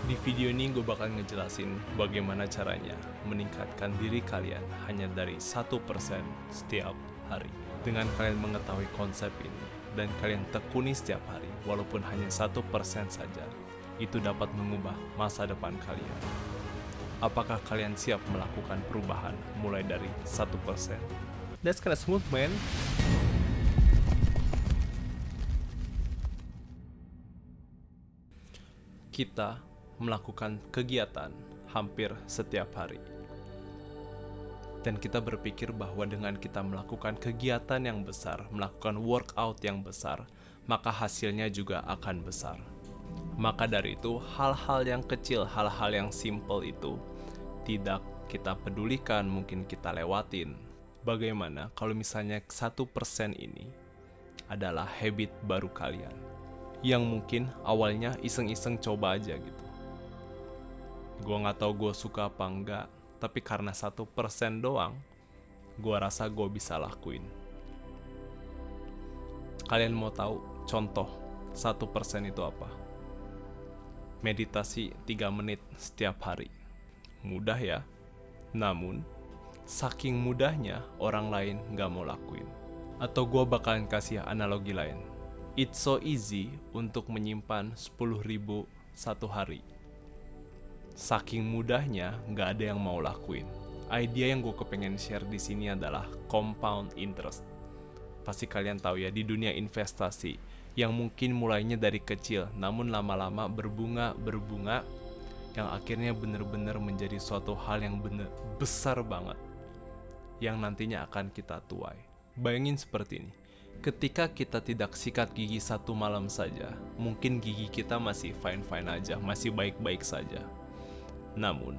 Di video ini gue bakal ngejelasin bagaimana caranya meningkatkan diri kalian hanya dari 1% setiap hari. Dengan kalian mengetahui konsep ini dan kalian tekuni setiap hari walaupun hanya 1% saja, itu dapat mengubah masa depan kalian. Apakah kalian siap melakukan perubahan mulai dari 1%? That's kinda smooth, man. Kita melakukan kegiatan hampir setiap hari. Dan kita berpikir bahwa dengan kita melakukan kegiatan yang besar, melakukan workout yang besar, maka hasilnya juga akan besar. Maka dari itu, hal-hal yang kecil, hal-hal yang simple itu tidak kita pedulikan, mungkin kita lewatin. Bagaimana kalau misalnya 1% ini adalah habit baru kalian, yang mungkin awalnya iseng-iseng coba aja gitu. Gue gak tahu gue suka apa enggak, tapi karena 1% doang, gue rasa gue bisa lakuin. Kalian mau tahu contoh 1% itu apa? Meditasi 3 menit setiap hari. Mudah ya? Namun, saking mudahnya orang lain gak mau lakuin. Atau gue bakalan kasih analogi lain. It's so easy untuk menyimpan 10.000 satu hari. Saking mudahnya, nggak ada yang mau lakuin. Idea yang gue kepengen share di sini adalah compound interest. Pasti kalian tahu ya, di dunia investasi yang mungkin mulainya dari kecil, namun lama-lama berbunga, yang akhirnya benar-benar menjadi suatu hal yang benar besar banget, yang nantinya akan kita tuai. Bayangin seperti ini. Ketika kita tidak sikat gigi satu malam saja, mungkin gigi kita masih fine-fine aja, masih baik-baik saja. Namun,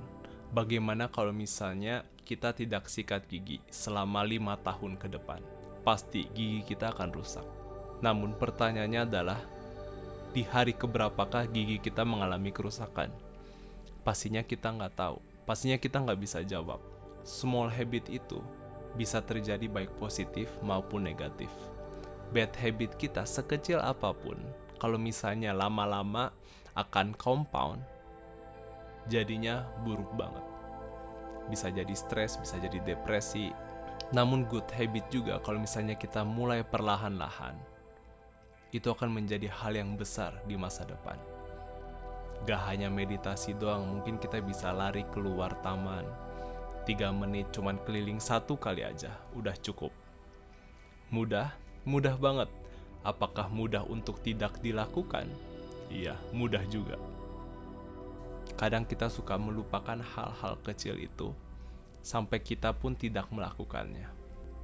bagaimana kalau misalnya kita tidak sikat gigi selama 5 tahun ke depan? Pasti gigi kita akan rusak. Namun pertanyaannya adalah, di hari keberapakah gigi kita mengalami kerusakan? Pastinya kita nggak tahu. Pastinya kita nggak bisa jawab. Small habit itu bisa terjadi baik positif maupun negatif. Bad habit kita sekecil apapun, kalau misalnya lama-lama akan compound, jadinya buruk banget. Bisa jadi stres, bisa jadi depresi. Namun good habit juga kalau misalnya kita mulai perlahan-lahan, itu akan menjadi hal yang besar di masa depan. Gak hanya meditasi doang, mungkin kita bisa lari keluar taman 3 menit, cuman keliling 1 kali aja, udah cukup. Mudah? Mudah banget. Apakah mudah untuk tidak dilakukan? Iya, mudah juga. Kadang kita suka melupakan hal-hal kecil itu, sampai kita pun tidak melakukannya.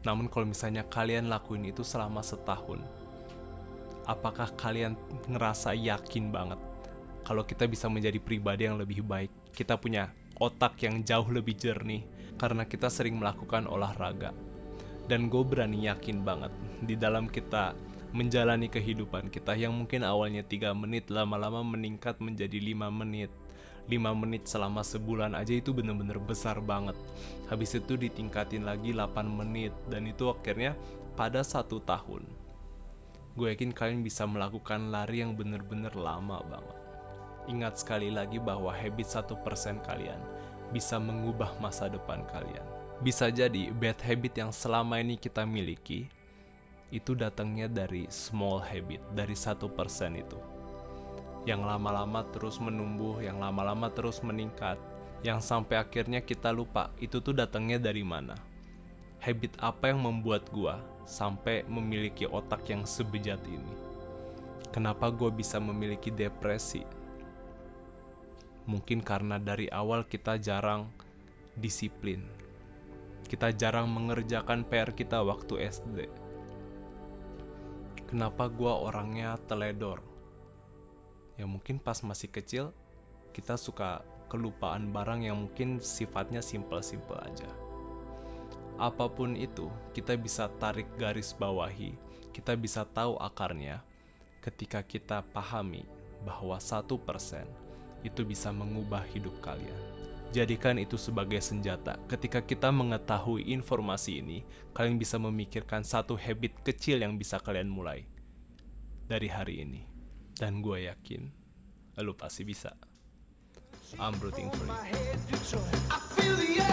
Namun kalau misalnya kalian lakuin itu selama setahun, apakah kalian ngerasa yakin banget kalau kita bisa menjadi pribadi yang lebih baik? Kita punya otak yang jauh lebih jernih karena kita sering melakukan olahraga. Dan gue berani yakin banget, di dalam kita menjalani kehidupan kita yang mungkin awalnya 3 menit, lama-lama meningkat menjadi 5 menit. 5 menit selama sebulan aja itu bener-bener besar banget. Habis itu ditingkatin lagi 8 menit, dan itu akhirnya pada 1 tahun, gue yakin kalian bisa melakukan lari yang bener-bener lama banget. Ingat sekali lagi bahwa habit 1% kalian bisa mengubah masa depan kalian. Bisa jadi bad habit yang selama ini kita miliki itu datangnya dari small habit, dari 1% itu, yang lama-lama terus menumbuh, yang lama-lama terus meningkat, yang sampai akhirnya kita lupa itu tuh datangnya dari mana. Habit apa yang membuat gua sampai memiliki otak yang sebejat ini? Kenapa gua bisa memiliki depresi? Mungkin karena dari awal kita jarang disiplin. Kita jarang mengerjakan PR kita waktu SD. Kenapa gua orangnya teledor? Ya mungkin pas masih kecil, kita suka kelupaan barang yang mungkin sifatnya simple-simple aja. Apapun itu, kita bisa tarik garis bawahi, kita bisa tahu akarnya ketika kita pahami bahwa 1% itu bisa mengubah hidup kalian. Jadikan itu sebagai senjata. Ketika kita mengetahui informasi ini, kalian bisa memikirkan 1 habit kecil yang bisa kalian mulai dari hari ini. Dan gue yakin, lu pasti bisa. I'm rooting for you. I feel the